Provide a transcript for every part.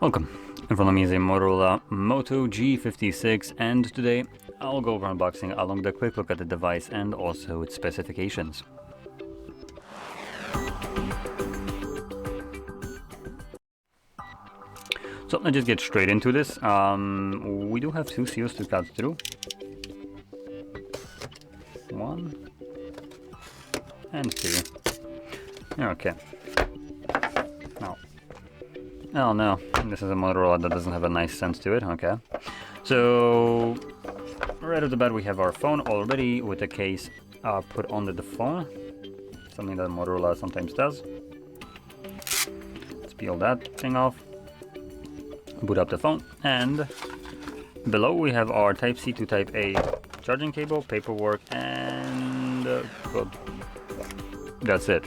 Welcome. In front of me is a Motorola Moto G56, and today I'll go over unboxing along with a quick look at the device and also its specifications. So let's just get straight into this. We do have two seals to cut through. One and two. Okay. Oh no, this is a Motorola that doesn't have a nice sense to it. Okay. So right off the bat we have our phone already with the case put onto the phone. Something that Motorola sometimes does. Let's peel that thing off. Boot up the phone, and below we have our Type-C to Type-A charging cable, paperwork, and well, that's it.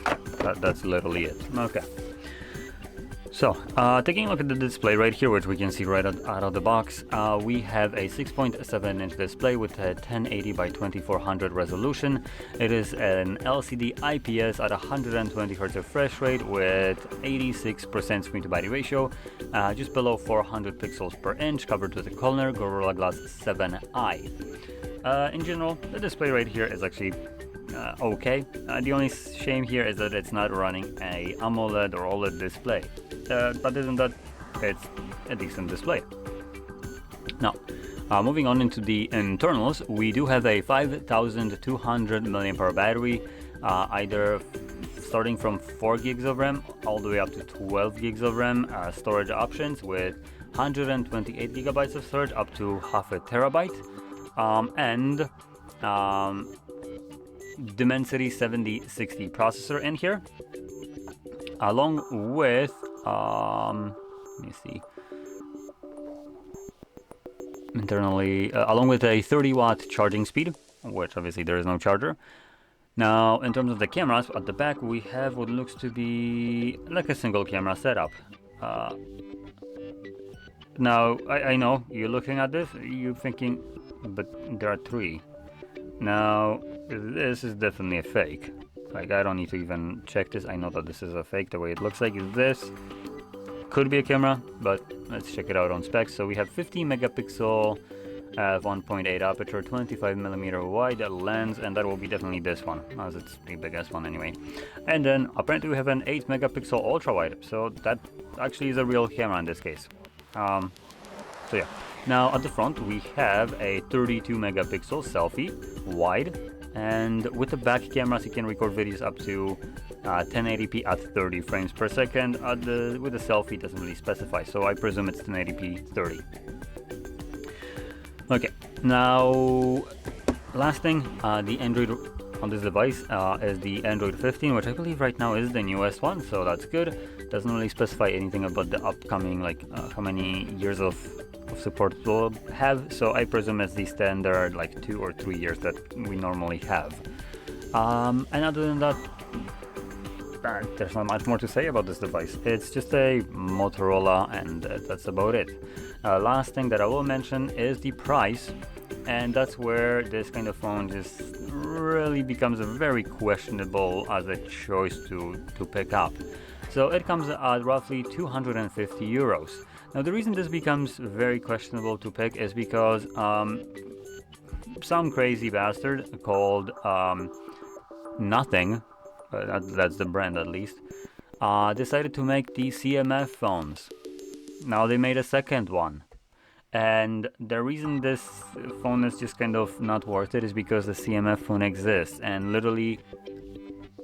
That's literally it. Okay. So, taking a look at the display right here, which we can see right out of the box, we have a 6.7-inch display with a 1080 by 2400 resolution. It is an LCD IPS at 120 Hz refresh rate with 86% screen to body ratio, just below 400 pixels per inch, covered with a Corner Gorilla Glass 7i. In general, the display right here is actually okay. The only shame here is that it's not running a AMOLED or OLED display. But isn't that it's a decent display. Now, moving on into the internals, we do have a 5200 mAh battery, either starting from 4 gigs of RAM all the way up to 12 gigs of RAM, storage options with 128 gigabytes of storage up to half a terabyte, and Dimensity 7060 processor in here, along with let me see, internally, along with a 30-watt charging speed, which obviously there is no charger. Now, in terms of the cameras, at the back we have what looks to be like a single camera setup. Now, I know you're looking at this, you're thinking, but there are 3. Now, this is definitely a fake. Like, I don't need to even check this. I know that this is a fake. The way it looks like is this. Could be a camera, but let's check it out on specs. So we have 50 megapixel 1.8 aperture, 25 millimeter wide lens, and that will be definitely this one, as it's the biggest one anyway. And then apparently we have an 8 megapixel ultra wide, so that actually is a real camera in this case. So yeah. Now at the front we have a 32 megapixel selfie wide, and with the back cameras you can record videos up to 1080p at 30 frames per second. With the selfie it doesn't really specify, so I presume it's 1080p 30. Okay, now last thing, the Android on this device is the Android 15, which I believe right now is the newest one, so that's good. Doesn't really specify anything about the upcoming, like how many years of support it will have, so I presume it's the standard like 2 or 3 years that we normally have. And other than that, there's not much more to say about this device. It's just a Motorola, and that's about it. Last thing that I will mention is the price, and that's where this kind of phone just really becomes very questionable as a choice to pick up. So it comes at roughly 250 euros. Now the reason this becomes very questionable to pick is because some crazy bastard called Nothing, that's the brand at least, decided to make the CMF phones. Now they made a second one, and the reason this phone is just kind of not worth it is because the CMF phone exists, and literally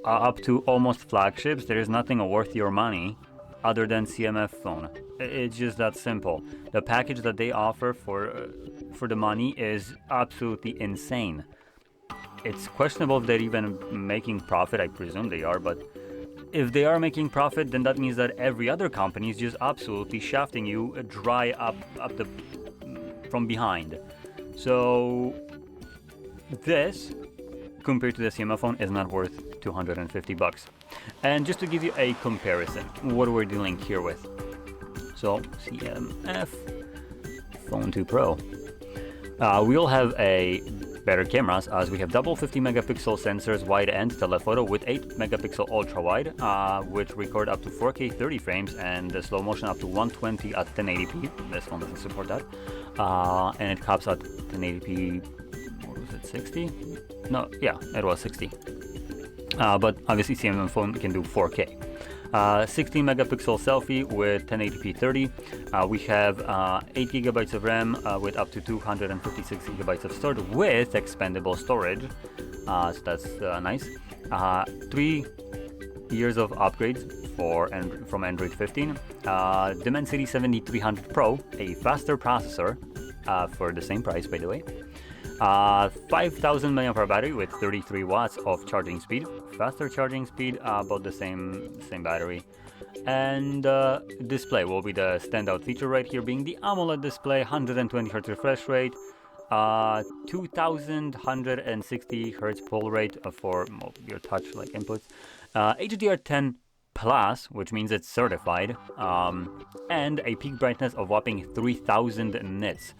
up to almost flagships there is nothing worth your money other than CMF phone. It's just that simple. The package that they offer for the money is absolutely insane. It's questionable if they're even making profit. I presume they are, but if they are making profit, then that means that every other company is just absolutely shafting you dry up from behind. So this, compared to the CMF phone, is not worth 250 bucks. And just to give you a comparison, what we're dealing here with. So CMF Phone 2 Pro. We'll have a better cameras, as we have double 50 megapixel sensors wide and telephoto with 8 megapixel ultra wide, which record up to 4K 30 frames and the slow motion up to 120 at 1080p. This one doesn't support that, and it caps at 1080p. What was it, 60? No, yeah, it was 60. But obviously CMF Phone can do 4K. 16 megapixel selfie with 1080p 30. We have 8 gigabytes of RAM with up to 256 gigabytes of storage with expandable storage. So that's nice. 3 years of upgrades from Android 15. Dimensity 7300 Pro, a faster processor for the same price, by the way. 5000 mAh battery with 33 watts of charging speed, faster charging speed, about the same battery. And display will be the standout feature right here, being the AMOLED display, 120Hz refresh rate, 2160 Hz pull rate for your touch like inputs, HDR10 Plus, which means it's certified, and a peak brightness of whopping 3000 nits.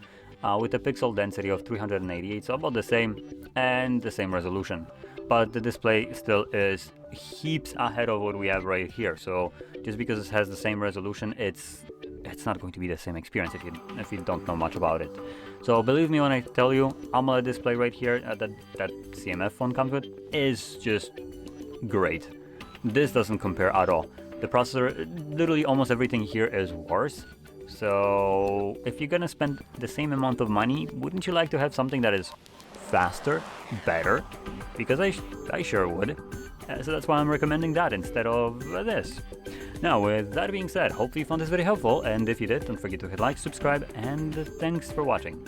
With a pixel density of 388, so about the same, and the same resolution. But the display still is heaps ahead of what we have right here. So just because it has the same resolution, it's not going to be the same experience if you don't know much about it. So believe me when I tell you, AMOLED display right here that CMF Phone comes with is just great. This doesn't compare at all. The processor, literally almost everything here is worse. So if you're gonna spend the same amount of money, wouldn't you like to have something that is faster, better? Because I sure would. So that's why I'm recommending that instead of this. Now, with that being said, hopefully you found this very helpful, and if you did, don't forget to hit like, subscribe, and thanks for watching.